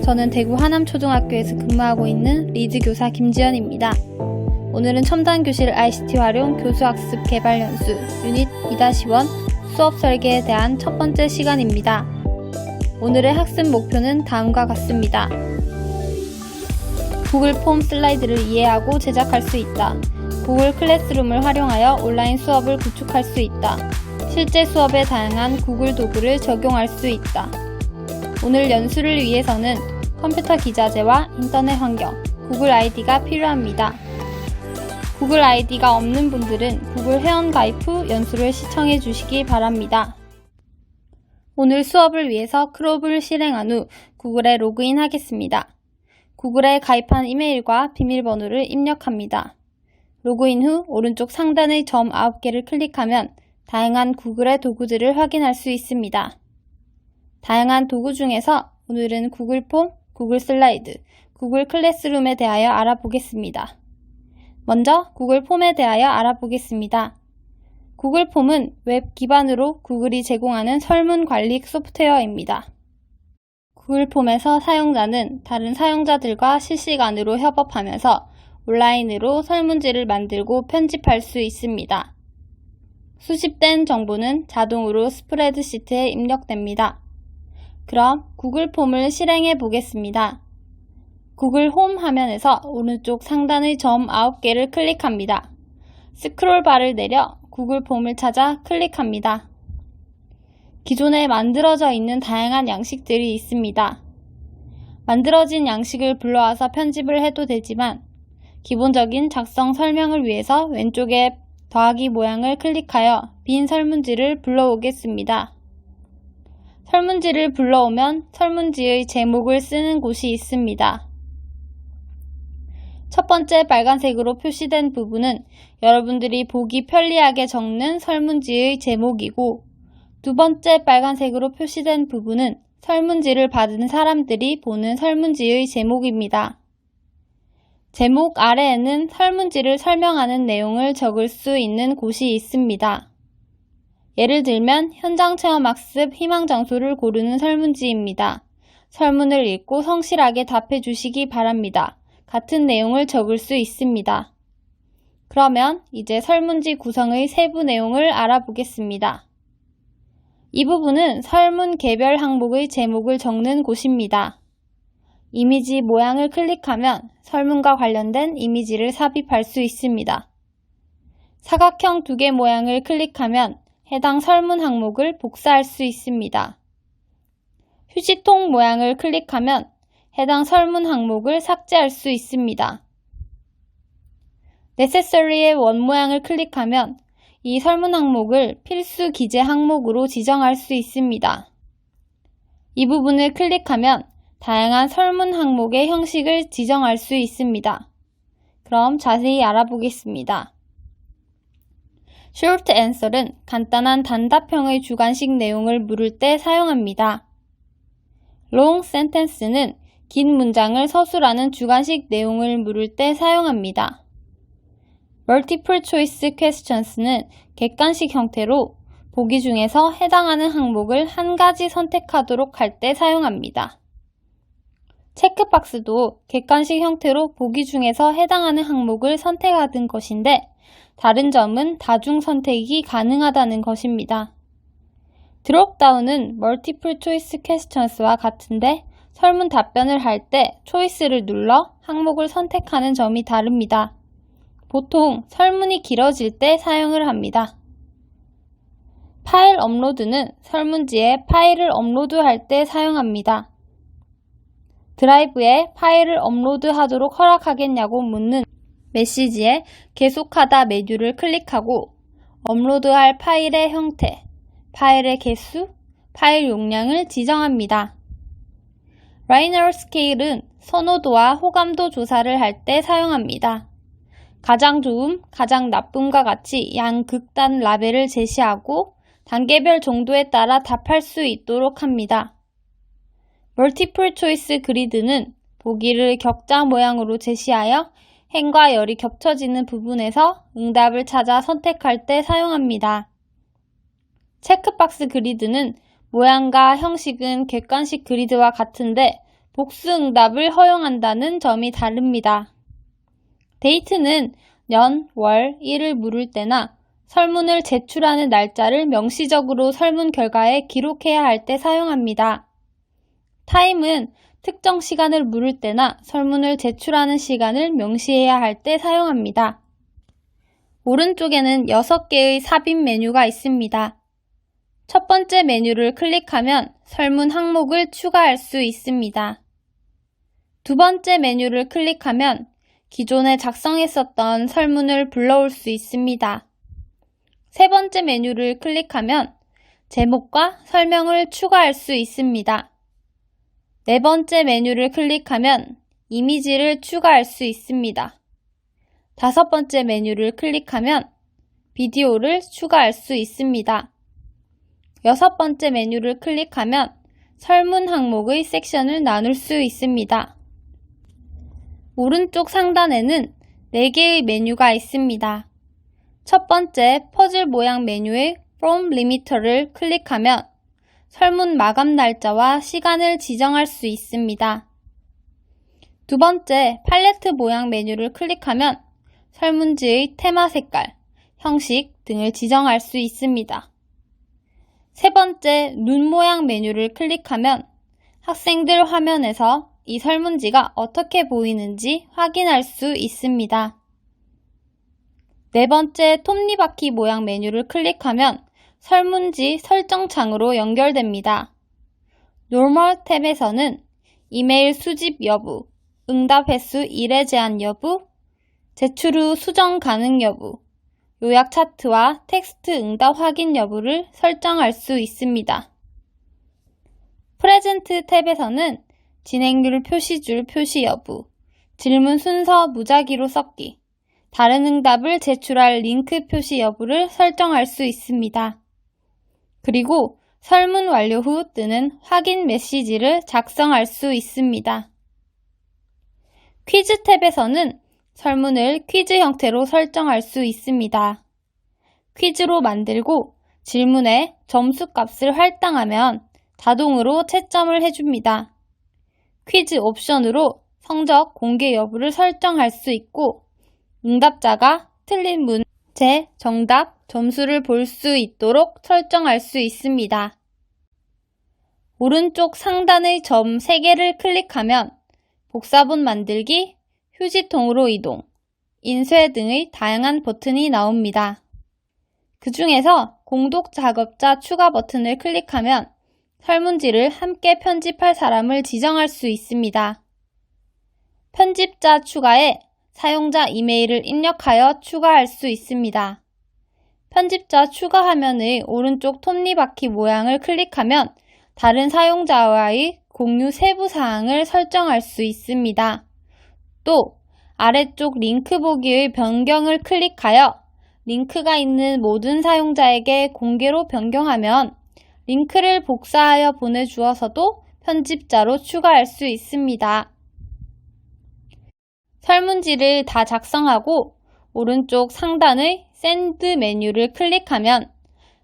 저는 대구 하남초등학교에서 근무하고 있는 리드 교사 김지연입니다. 오늘은 첨단교실 ICT 활용 교수학습 개발 연수 유닛 2-1 수업 설계에 대한 첫 번째 시간입니다. 오늘의 학습 목표는 다음과 같습니다. 구글 폼 슬라이드를 이해하고 제작할 수 있다. 구글 클래스룸을 활용하여 온라인 수업을 구축할 수 있다. 실제 수업에 다양한 구글 도구를 적용할 수 있다. 오늘 연수를 위해서는 컴퓨터 기자재와 인터넷 환경, 구글 아이디가 필요합니다. 구글 아이디가 없는 분들은 구글 회원 가입 후 연수를 시청해 주시기 바랍니다. 오늘 수업을 위해서 크롬을 실행한 후 구글에 로그인 하겠습니다. 구글에 가입한 이메일과 비밀번호를 입력합니다. 로그인 후 오른쪽 상단의 점 9개를 클릭하면 다양한 구글의 도구들을 확인할 수 있습니다. 다양한 도구 중에서 오늘은 구글 폼, 구글 슬라이드, 구글 클래스룸에 대하여 알아보겠습니다. 먼저 구글 폼에 대하여 알아보겠습니다. 구글 폼은 웹 기반으로 구글이 제공하는 설문 관리 소프트웨어입니다. 구글 폼에서 사용자는 다른 사용자들과 실시간으로 협업하면서 온라인으로 설문지를 만들고 편집할 수 있습니다. 수집된 정보는 자동으로 스프레드시트에 입력됩니다. 그럼 구글 폼을 실행해 보겠습니다. 구글 홈 화면에서 오른쪽 상단의 점 9개를 클릭합니다. 스크롤 바를 내려 구글 폼을 찾아 클릭합니다. 기존에 만들어져 있는 다양한 양식들이 있습니다. 만들어진 양식을 불러와서 편집을 해도 되지만 기본적인 작성 설명을 위해서 왼쪽에 더하기 모양을 클릭하여 빈 설문지를 불러오겠습니다. 설문지를 불러오면 설문지의 제목을 쓰는 곳이 있습니다. 첫 번째 빨간색으로 표시된 부분은 여러분들이 보기 편리하게 적는 설문지의 제목이고, 두 번째 빨간색으로 표시된 부분은 설문지를 받은 사람들이 보는 설문지의 제목입니다. 제목 아래에는 설문지를 설명하는 내용을 적을 수 있는 곳이 있습니다. 예를 들면 현장 체험 학습 희망 장소를 고르는 설문지입니다. 설문을 읽고 성실하게 답해 주시기 바랍니다. 같은 내용을 적을 수 있습니다. 그러면 이제 설문지 구성의 세부 내용을 알아보겠습니다. 이 부분은 설문 개별 항목의 제목을 적는 곳입니다. 이미지 모양을 클릭하면 설문과 관련된 이미지를 삽입할 수 있습니다. 사각형 2개 모양을 클릭하면 해당 설문 항목을 복사할 수 있습니다. 휴지통 모양을 클릭하면 해당 설문 항목을 삭제할 수 있습니다. Necessary의 원 모양을 클릭하면 이 설문 항목을 필수 기재 항목으로 지정할 수 있습니다. 이 부분을 클릭하면 다양한 설문 항목의 형식을 지정할 수 있습니다. 그럼 자세히 알아보겠습니다. Short Answer는 간단한 단답형의 주관식 내용을 물을 때 사용합니다. Long Sentence는 긴 문장을 서술하는 주관식 내용을 물을 때 사용합니다. Multiple Choice Questions는 객관식 형태로 보기 중에서 해당하는 항목을 한 가지 선택하도록 할 때 사용합니다. 체크박스도 객관식 형태로 보기 중에서 해당하는 항목을 선택하는 것인데, 다른 점은 다중 선택이 가능하다는 것입니다. 드롭다운은 Multiple Choice Questions와 같은데 설문 답변을 할 때 초이스를 눌러 항목을 선택하는 점이 다릅니다. 보통 설문이 길어질 때 사용을 합니다. 파일 업로드는 설문지에 파일을 업로드할 때 사용합니다. 드라이브에 파일을 업로드하도록 허락하겠냐고 묻는 메시지에 계속하다 메뉴를 클릭하고 업로드할 파일의 형태, 파일의 개수, 파일 용량을 지정합니다. 라이너 스케일은 선호도와 호감도 조사를 할 때 사용합니다. 가장 좋음, 가장 나쁨과 같이 양극단 라벨을 제시하고 단계별 정도에 따라 답할 수 있도록 합니다. 멀티플 초이스 그리드는 보기를 격자 모양으로 제시하여 행과 열이 겹쳐지는 부분에서 응답을 찾아 선택할 때 사용합니다. 체크박스 그리드는 모양과 형식은 객관식 그리드와 같은데 복수 응답을 허용한다는 점이 다릅니다. date는 년, 월, 일을 물을 때나 설문을 제출하는 날짜를 명시적으로 설문 결과에 기록해야 할 때 사용합니다. time은 특정 시간을 물을 때나 설문을 제출하는 시간을 명시해야 할 때 사용합니다. 오른쪽에는 6개의 삽입 메뉴가 있습니다. 첫 번째 메뉴를 클릭하면 설문 항목을 추가할 수 있습니다. 두 번째 메뉴를 클릭하면 기존에 작성했었던 설문을 불러올 수 있습니다. 세 번째 메뉴를 클릭하면 제목과 설명을 추가할 수 있습니다. 네 번째 메뉴를 클릭하면 이미지를 추가할 수 있습니다. 다섯 번째 메뉴를 클릭하면 비디오를 추가할 수 있습니다. 여섯 번째 메뉴를 클릭하면 설문 항목의 섹션을 나눌 수 있습니다. 오른쪽 상단에는 4개의 메뉴가 있습니다. 첫 번째 퍼즐 모양 메뉴의 From Limiter를 클릭하면 설문 마감 날짜와 시간을 지정할 수 있습니다. 두 번째 팔레트 모양 메뉴를 클릭하면 설문지의 테마 색깔, 형식 등을 지정할 수 있습니다. 세 번째 눈 모양 메뉴를 클릭하면 학생들 화면에서 이 설문지가 어떻게 보이는지 확인할 수 있습니다. 네 번째 톱니바퀴 모양 메뉴를 클릭하면 설문지 설정 창으로 연결됩니다. Normal 탭에서는 이메일 수집 여부, 응답 횟수 1회 제한 여부, 제출 후 수정 가능 여부, 요약 차트와 텍스트 응답 확인 여부를 설정할 수 있습니다. 프레젠트 탭에서는 진행률 표시줄 표시 여부, 질문 순서 무작위로 섞기, 다른 응답을 제출할 링크 표시 여부를 설정할 수 있습니다. 그리고 설문 완료 후 뜨는 확인 메시지를 작성할 수 있습니다. 퀴즈 탭에서는 설문을 퀴즈 형태로 설정할 수 있습니다. 퀴즈로 만들고 질문에 점수 값을 할당하면 자동으로 채점을 해줍니다. 퀴즈 옵션으로 성적 공개 여부를 설정할 수 있고 응답자가 틀린 문제, 정답, 점수를 볼 수 있도록 설정할 수 있습니다. 오른쪽 상단의 점 3개를 클릭하면 복사본 만들기, 휴지통으로 이동, 인쇄 등의 다양한 버튼이 나옵니다. 그 중에서 공독 작업자 추가 버튼을 클릭하면 설문지를 함께 편집할 사람을 지정할 수 있습니다. 편집자 추가에 사용자 이메일을 입력하여 추가할 수 있습니다. 편집자 추가 화면의 오른쪽 톱니바퀴 모양을 클릭하면 다른 사용자와의 공유 세부 사항을 설정할 수 있습니다. 또 아래쪽 링크 보기의 변경을 클릭하여 링크가 있는 모든 사용자에게 공개로 변경하면 링크를 복사하여 보내주어서도 편집자로 추가할 수 있습니다. 설문지를 다 작성하고 오른쪽 상단의 샌드 메뉴를 클릭하면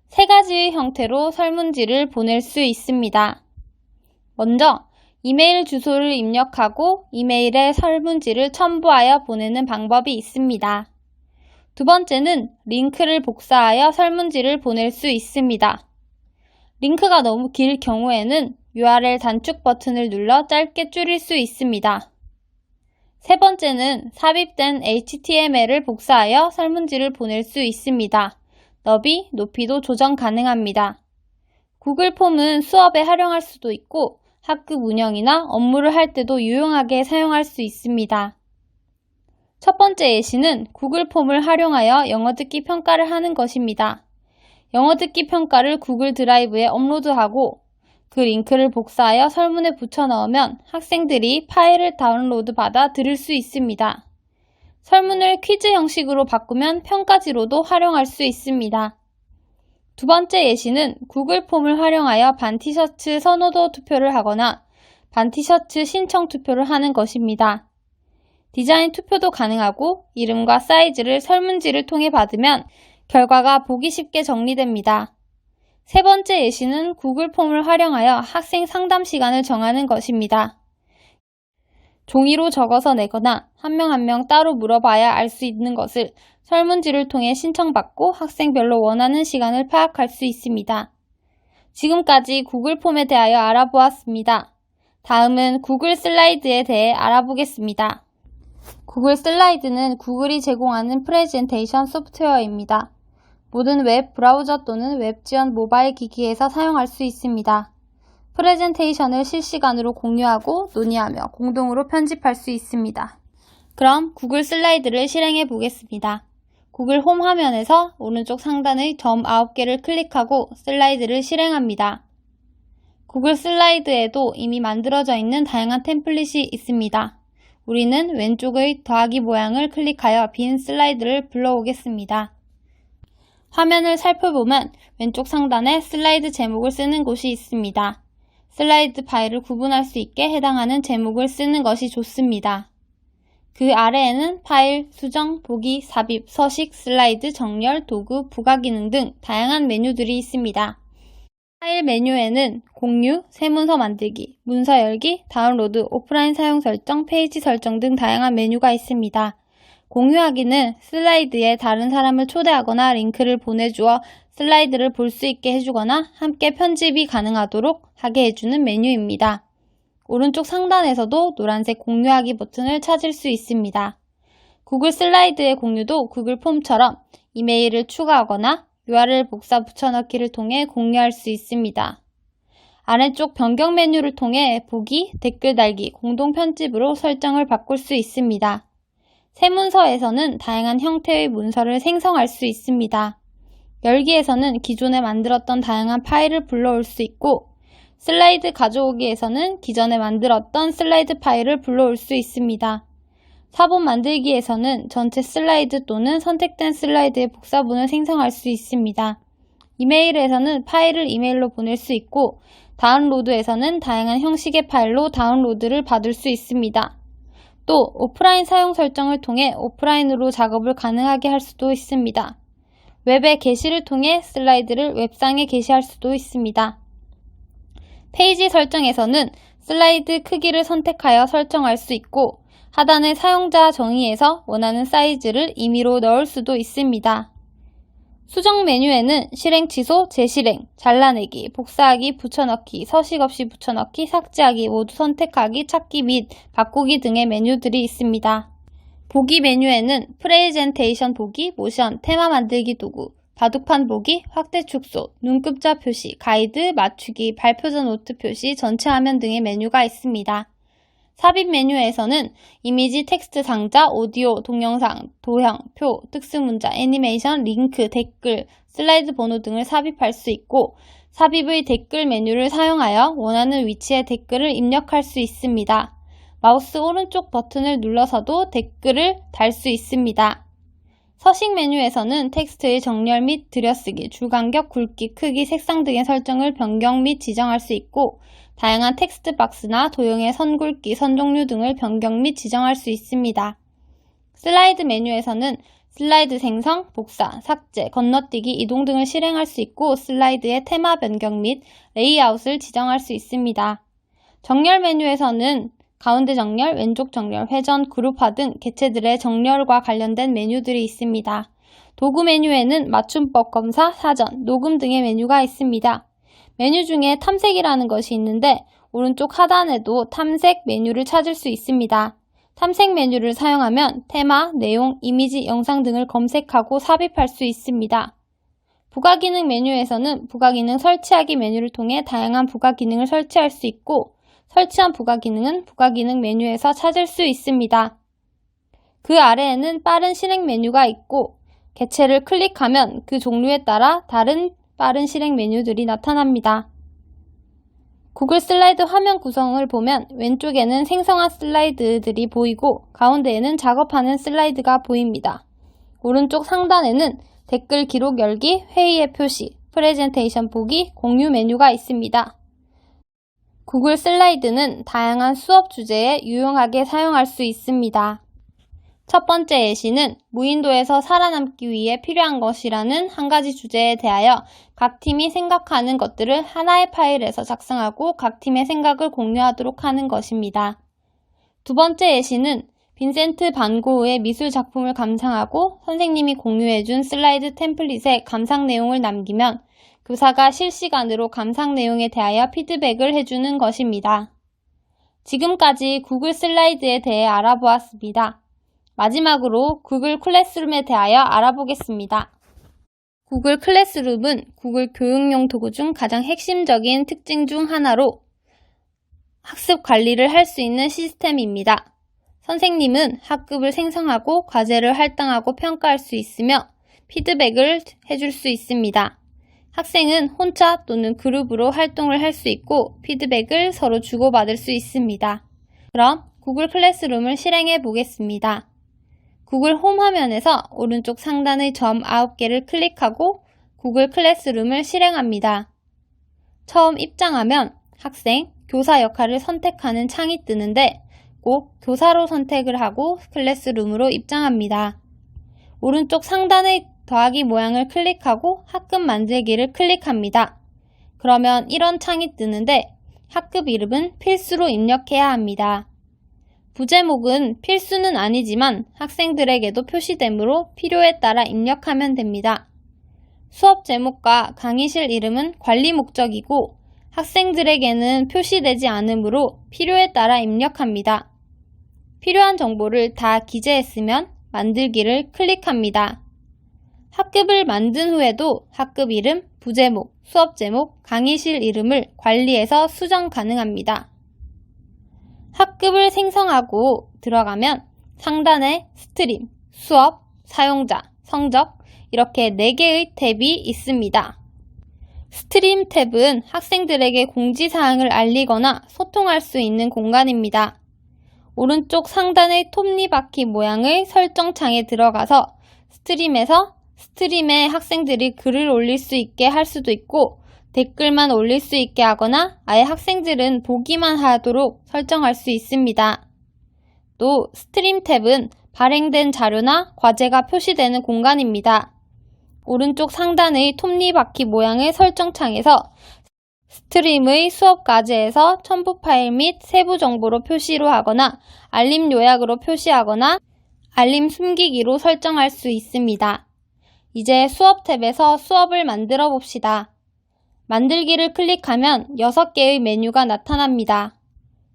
3가지의 형태로 설문지를 보낼 수 있습니다. 먼저 이메일 주소를 입력하고 이메일에 설문지를 첨부하여 보내는 방법이 있습니다. 두 번째는 링크를 복사하여 설문지를 보낼 수 있습니다. 링크가 너무 길 경우에는 URL 단축 버튼을 눌러 짧게 줄일 수 있습니다. 세 번째는 삽입된 HTML을 복사하여 설문지를 보낼 수 있습니다. 너비, 높이도 조정 가능합니다. 구글 폼은 수업에 활용할 수도 있고 학급 운영이나 업무를 할 때도 유용하게 사용할 수 있습니다. 첫 번째 예시는 구글 폼을 활용하여 영어 듣기 평가를 하는 것입니다. 영어 듣기 평가를 구글 드라이브에 업로드하고 그 링크를 복사하여 설문에 붙여 넣으면 학생들이 파일을 다운로드 받아 들을 수 있습니다. 설문을 퀴즈 형식으로 바꾸면 평가지로도 활용할 수 있습니다. 두 번째 예시는 구글 폼을 활용하여 반티셔츠 선호도 투표를 하거나 반티셔츠 신청 투표를 하는 것입니다. 디자인 투표도 가능하고 이름과 사이즈를 설문지를 통해 받으면 결과가 보기 쉽게 정리됩니다. 세 번째 예시는 구글 폼을 활용하여 학생 상담 시간을 정하는 것입니다. 종이로 적어서 내거나 한 명 한 명 따로 물어봐야 알 수 있는 것을 설문지를 통해 신청받고 학생별로 원하는 시간을 파악할 수 있습니다. 지금까지 구글 폼에 대하여 알아보았습니다. 다음은 구글 슬라이드에 대해 알아보겠습니다. 구글 슬라이드는 구글이 제공하는 프레젠테이션 소프트웨어입니다. 모든 웹 브라우저 또는 웹 지원 모바일 기기에서 사용할 수 있습니다. 프레젠테이션을 실시간으로 공유하고 논의하며 공동으로 편집할 수 있습니다. 그럼 구글 슬라이드를 실행해 보겠습니다. 구글 홈 화면에서 오른쪽 상단의 점 9개를 클릭하고 슬라이드를 실행합니다. 구글 슬라이드에도 이미 만들어져 있는 다양한 템플릿이 있습니다. 우리는 왼쪽의 더하기 모양을 클릭하여 빈 슬라이드를 불러오겠습니다. 화면을 살펴보면 왼쪽 상단에 슬라이드 제목을 쓰는 곳이 있습니다. 슬라이드 파일을 구분할 수 있게 해당하는 제목을 쓰는 것이 좋습니다. 그 아래에는 파일, 수정, 보기, 삽입, 서식, 슬라이드, 정렬, 도구, 부가 기능 등 다양한 메뉴들이 있습니다. 파일 메뉴에는 공유, 새 문서 만들기, 문서 열기, 다운로드, 오프라인 사용 설정, 페이지 설정 등 다양한 메뉴가 있습니다. 공유하기는 슬라이드에 다른 사람을 초대하거나 링크를 보내주어 슬라이드를 볼 수 있게 해주거나 함께 편집이 가능하도록 하게 해주는 메뉴입니다. 오른쪽 상단에서도 노란색 공유하기 버튼을 찾을 수 있습니다. 구글 슬라이드의 공유도 구글 폼처럼 이메일을 추가하거나 URL 복사 붙여넣기를 통해 공유할 수 있습니다. 아래쪽 변경 메뉴를 통해 보기, 댓글 달기, 공동 편집으로 설정을 바꿀 수 있습니다. 새 문서에서는 다양한 형태의 문서를 생성할 수 있습니다. 열기에서는 기존에 만들었던 다양한 파일을 불러올 수 있고 슬라이드 가져오기에서는 기존에 만들었던 슬라이드 파일을 불러올 수 있습니다. 사본 만들기에서는 전체 슬라이드 또는 선택된 슬라이드의 복사본을 생성할 수 있습니다. 이메일에서는 파일을 이메일로 보낼 수 있고 다운로드에서는 다양한 형식의 파일로 다운로드를 받을 수 있습니다. 또 오프라인 사용 설정을 통해 오프라인으로 작업을 가능하게 할 수도 있습니다. 웹의 게시를 통해 슬라이드를 웹상에 게시할 수도 있습니다. 페이지 설정에서는 슬라이드 크기를 선택하여 설정할 수 있고 하단의 사용자 정의에서 원하는 사이즈를 임의로 넣을 수도 있습니다. 수정 메뉴에는 실행 취소, 재실행, 잘라내기, 복사하기, 붙여넣기, 서식 없이 붙여넣기, 삭제하기, 모두 선택하기, 찾기 및 바꾸기 등의 메뉴들이 있습니다. 보기 메뉴에는 프레젠테이션 보기, 모션, 테마 만들기 도구, 바둑판 보기, 확대 축소, 눈급자 표시, 가이드, 맞추기, 발표 전 노트 표시, 전체 화면 등의 메뉴가 있습니다. 삽입 메뉴에서는 이미지, 텍스트 상자, 오디오, 동영상, 도형, 표, 특수문자, 애니메이션, 링크, 댓글, 슬라이드 번호 등을 삽입할 수 있고 삽입의 댓글 메뉴를 사용하여 원하는 위치에 댓글을 입력할 수 있습니다. 마우스 오른쪽 버튼을 눌러서도 댓글을 달 수 있습니다. 서식 메뉴에서는 텍스트의 정렬 및 들여쓰기, 줄간격, 굵기, 크기, 색상 등의 설정을 변경 및 지정할 수 있고 다양한 텍스트 박스나 도형의 선 굵기, 선 종류 등을 변경 및 지정할 수 있습니다. 슬라이드 메뉴에서는 슬라이드 생성, 복사, 삭제, 건너뛰기, 이동 등을 실행할 수 있고 슬라이드의 테마 변경 및 레이아웃을 지정할 수 있습니다. 정렬 메뉴에서는 가운데 정렬, 왼쪽 정렬, 회전, 그룹화 등 개체들의 정렬과 관련된 메뉴들이 있습니다. 도구 메뉴에는 맞춤법 검사, 사전, 녹음 등의 메뉴가 있습니다. 메뉴 중에 탐색이라는 것이 있는데 오른쪽 하단에도 탐색 메뉴를 찾을 수 있습니다. 탐색 메뉴를 사용하면 테마, 내용, 이미지, 영상 등을 검색하고 삽입할 수 있습니다. 부가 기능 메뉴에서는 부가 기능 설치하기 메뉴를 통해 다양한 부가 기능을 설치할 수 있고 설치한 부가 기능은 부가 기능 메뉴에서 찾을 수 있습니다. 그 아래에는 빠른 실행 메뉴가 있고 개체를 클릭하면 그 종류에 따라 다른 빠른 실행 메뉴들이 나타납니다. 구글 슬라이드 화면 구성을 보면 왼쪽에는 생성한 슬라이드들이 보이고 가운데에는 작업하는 슬라이드가 보입니다. 오른쪽 상단에는 댓글 기록 열기, 회의의 표시, 프레젠테이션 보기, 공유 메뉴가 있습니다. 구글 슬라이드는 다양한 수업 주제에 유용하게 사용할 수 있습니다. 첫 번째 예시는 무인도에서 살아남기 위해 필요한 것이라는 한 가지 주제에 대하여 각 팀이 생각하는 것들을 하나의 파일에서 작성하고 각 팀의 생각을 공유하도록 하는 것입니다. 두 번째 예시는 빈센트 반 고흐의 미술 작품을 감상하고 선생님이 공유해준 슬라이드 템플릿에 감상 내용을 남기면 교사가 실시간으로 감상 내용에 대하여 피드백을 해주는 것입니다. 지금까지 구글 슬라이드에 대해 알아보았습니다. 마지막으로 구글 클래스룸에 대하여 알아보겠습니다. 구글 클래스룸은 구글 교육용 도구 중 가장 핵심적인 특징 중 하나로 학습 관리를 할 수 있는 시스템입니다. 선생님은 학급을 생성하고 과제를 할당하고 평가할 수 있으며 피드백을 해줄 수 있습니다. 학생은 혼자 또는 그룹으로 활동을 할 수 있고 피드백을 서로 주고받을 수 있습니다. 그럼 구글 클래스룸을 실행해 보겠습니다. 구글 홈 화면에서 오른쪽 상단의 점 9개를 클릭하고 구글 클래스룸을 실행합니다. 처음 입장하면 학생, 교사 역할을 선택하는 창이 뜨는데 꼭 교사로 선택을 하고 클래스룸으로 입장합니다. 오른쪽 상단의 더하기 모양을 클릭하고 학급 만들기를 클릭합니다. 그러면 이런 창이 뜨는데 학급 이름은 필수로 입력해야 합니다. 부제목은 필수는 아니지만 학생들에게도 표시되므로 필요에 따라 입력하면 됩니다. 수업 제목과 강의실 이름은 관리 목적이고 학생들에게는 표시되지 않으므로 필요에 따라 입력합니다. 필요한 정보를 다 기재했으면 만들기를 클릭합니다. 학급을 만든 후에도 학급 이름, 부제목, 수업 제목, 강의실 이름을 관리해서 수정 가능합니다. 학급을 생성하고 들어가면 상단에 스트림, 수업, 사용자, 성적 이렇게 4개의 탭이 있습니다. 스트림 탭은 학생들에게 공지사항을 알리거나 소통할 수 있는 공간입니다. 오른쪽 상단의 톱니바퀴 모양의 설정창에 들어가서 스트림에 학생들이 글을 올릴 수 있게 할 수도 있고 댓글만 올릴 수 있게 하거나 아예 학생들은 보기만 하도록 설정할 수 있습니다. 또 스트림 탭은 발행된 자료나 과제가 표시되는 공간입니다. 오른쪽 상단의 톱니바퀴 모양의 설정창에서 스트림의 수업 과제에서 첨부 파일 및 세부 정보로 표시로 하거나 알림 요약으로 표시하거나 알림 숨기기로 설정할 수 있습니다. 이제 수업 탭에서 수업을 만들어 봅시다. 만들기를 클릭하면 6개의 메뉴가 나타납니다.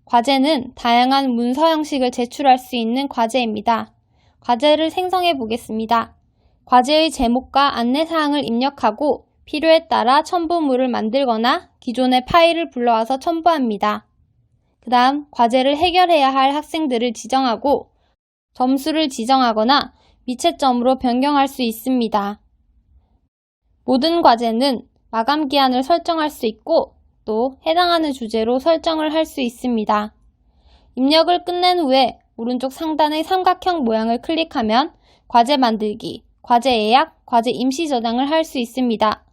과제는 다양한 문서 형식을 제출할 수 있는 과제입니다. 과제를 생성해 보겠습니다. 과제의 제목과 안내사항을 입력하고 필요에 따라 첨부물을 만들거나 기존의 파일을 불러와서 첨부합니다. 그 다음 과제를 해결해야 할 학생들을 지정하고 점수를 지정하거나 미채점으로 변경할 수 있습니다. 모든 과제는 마감 기한을 설정할 수 있고 또 해당하는 주제로 설정을 할 수 있습니다. 입력을 끝낸 후에 오른쪽 상단의 삼각형 모양을 클릭하면 과제 만들기, 과제 예약, 과제 임시 저장을 할 수 있습니다.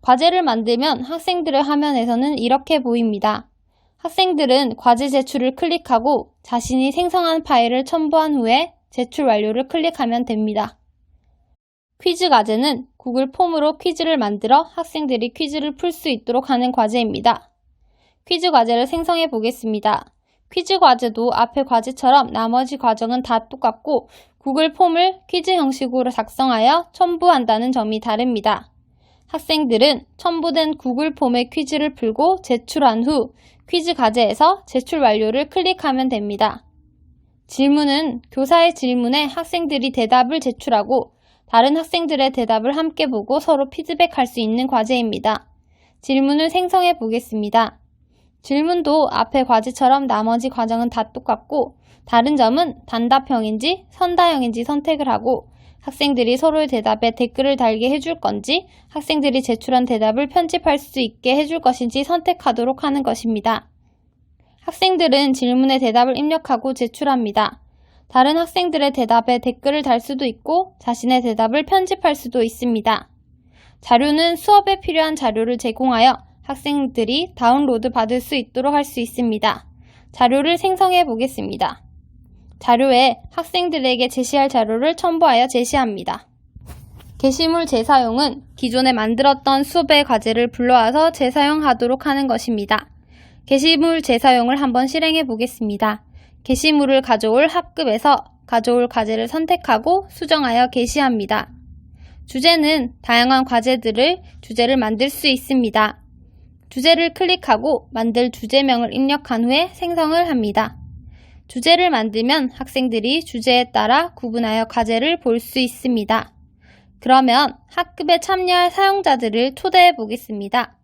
과제를 만들면 학생들의 화면에서는 이렇게 보입니다. 학생들은 과제 제출을 클릭하고 자신이 생성한 파일을 첨부한 후에 제출 완료를 클릭하면 됩니다. 퀴즈 과제는 구글 폼으로 퀴즈를 만들어 학생들이 퀴즈를 풀 수 있도록 하는 과제입니다. 퀴즈 과제를 생성해 보겠습니다. 퀴즈 과제도 앞의 과제처럼 나머지 과정은 다 똑같고 구글 폼을 퀴즈 형식으로 작성하여 첨부한다는 점이 다릅니다. 학생들은 첨부된 구글 폼의 퀴즈를 풀고 제출한 후 퀴즈 과제에서 제출 완료를 클릭하면 됩니다. 질문은 교사의 질문에 학생들이 대답을 제출하고 다른 학생들의 대답을 함께 보고 서로 피드백할 수 있는 과제입니다. 질문을 생성해 보겠습니다. 질문도 앞의 과제처럼 나머지 과정은 다 똑같고 다른 점은 단답형인지 선다형인지 선택을 하고 학생들이 서로의 대답에 댓글을 달게 해줄 건지 학생들이 제출한 대답을 편집할 수 있게 해줄 것인지 선택하도록 하는 것입니다. 학생들은 질문에 대답을 입력하고 제출합니다. 다른 학생들의 대답에 댓글을 달 수도 있고 자신의 대답을 편집할 수도 있습니다. 자료는 수업에 필요한 자료를 제공하여 학생들이 다운로드 받을 수 있도록 할 수 있습니다. 자료를 생성해 보겠습니다. 자료에 학생들에게 제시할 자료를 첨부하여 제시합니다. 게시물 재사용은 기존에 만들었던 수업의 과제를 불러와서 재사용하도록 하는 것입니다. 게시물 재사용을 한번 실행해 보겠습니다. 게시물을 가져올 학급에서 가져올 과제를 선택하고 수정하여 게시합니다. 주제는 다양한 주제를 만들 수 있습니다. 주제를 클릭하고 만들 주제명을 입력한 후에 생성을 합니다. 주제를 만들면 학생들이 주제에 따라 구분하여 과제를 볼 수 있습니다. 그러면 학급에 참여할 사용자들을 초대해 보겠습니다.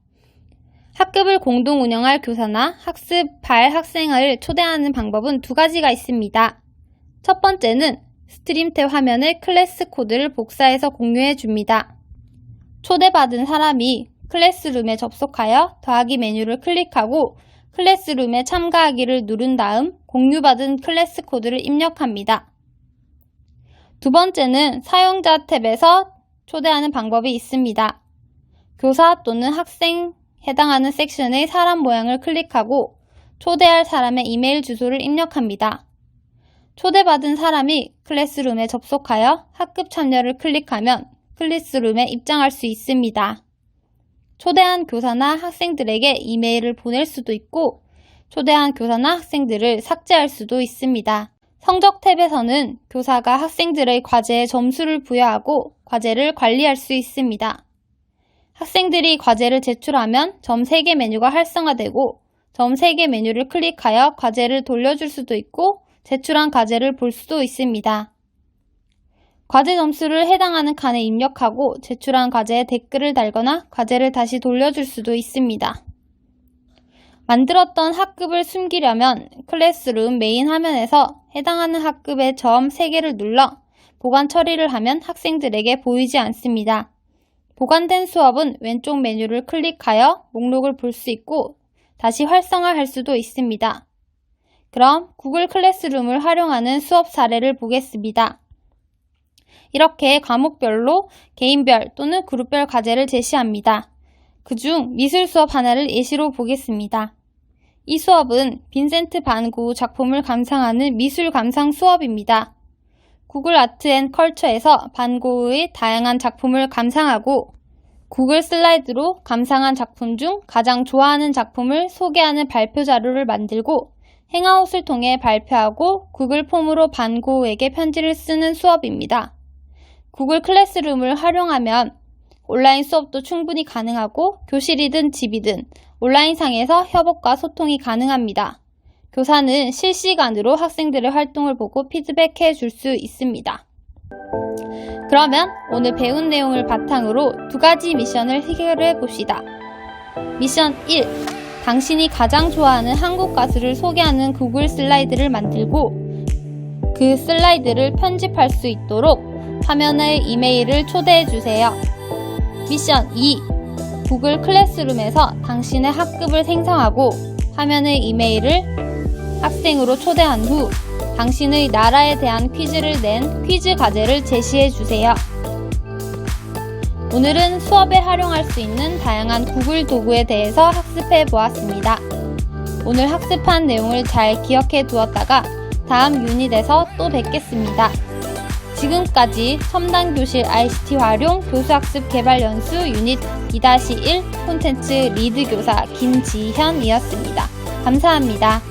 학급을 공동 운영할 교사나 학습할 학생을 초대하는 방법은 두 가지가 있습니다. 첫 번째는 스트림 탭 화면에 클래스 코드를 복사해서 공유해 줍니다. 초대받은 사람이 클래스룸에 접속하여 더하기 메뉴를 클릭하고 클래스룸에 참가하기를 누른 다음 공유받은 클래스 코드를 입력합니다. 두 번째는 사용자 탭에서 초대하는 방법이 있습니다. 교사 또는 학생 해당하는 섹션의 사람 모양을 클릭하고 초대할 사람의 이메일 주소를 입력합니다. 초대받은 사람이 클래스룸에 접속하여 학급 참여를 클릭하면 클래스룸에 입장할 수 있습니다. 초대한 교사나 학생들에게 이메일을 보낼 수도 있고 초대한 교사나 학생들을 삭제할 수도 있습니다. 성적 탭에서는 교사가 학생들의 과제에 점수를 부여하고 과제를 관리할 수 있습니다. 학생들이 과제를 제출하면 점 3개 메뉴가 활성화되고 점 3개 메뉴를 클릭하여 과제를 돌려줄 수도 있고 제출한 과제를 볼 수도 있습니다. 과제 점수를 해당하는 칸에 입력하고 제출한 과제에 댓글을 달거나 과제를 다시 돌려줄 수도 있습니다. 만들었던 학급을 숨기려면 클래스룸 메인 화면에서 해당하는 학급의 점 3개를 눌러 보관 처리를 하면 학생들에게 보이지 않습니다. 보관된 수업은 왼쪽 메뉴를 클릭하여 목록을 볼 수 있고 다시 활성화할 수도 있습니다. 그럼 구글 클래스룸을 활용하는 수업 사례를 보겠습니다. 이렇게 과목별로 개인별 또는 그룹별 과제를 제시합니다. 그중 미술 수업 하나를 예시로 보겠습니다. 이 수업은 빈센트 반 고흐 작품을 감상하는 미술 감상 수업입니다. 구글 아트 앤 컬처에서 반 고흐의 다양한 작품을 감상하고 구글 슬라이드로 감상한 작품 중 가장 좋아하는 작품을 소개하는 발표 자료를 만들고 행아웃을 통해 발표하고 구글 폼으로 반 고흐에게 편지를 쓰는 수업입니다. 구글 클래스룸을 활용하면 온라인 수업도 충분히 가능하고 교실이든 집이든 온라인상에서 협업과 소통이 가능합니다. 교사는 실시간으로 학생들의 활동을 보고 피드백해 줄 수 있습니다. 그러면 오늘 배운 내용을 바탕으로 두 가지 미션을 해결해 봅시다. 미션 1. 당신이 가장 좋아하는 한국 가수를 소개하는 구글 슬라이드를 만들고 그 슬라이드를 편집할 수 있도록 화면에 이메일을 초대해 주세요. 미션 2. 구글 클래스룸에서 당신의 학급을 생성하고 화면에 이메일을 학생으로 초대한 후 당신의 나라에 대한 퀴즈를 낸 퀴즈 과제를 제시해 주세요. 오늘은 수업에 활용할 수 있는 다양한 구글 도구에 대해서 학습해 보았습니다. 오늘 학습한 내용을 잘 기억해 두었다가 다음 유닛에서 또 뵙겠습니다. 지금까지 첨단교실 ICT 활용 교수학습 개발 연수 유닛 2-1 콘텐츠 리드 교사 김지현이었습니다. 감사합니다.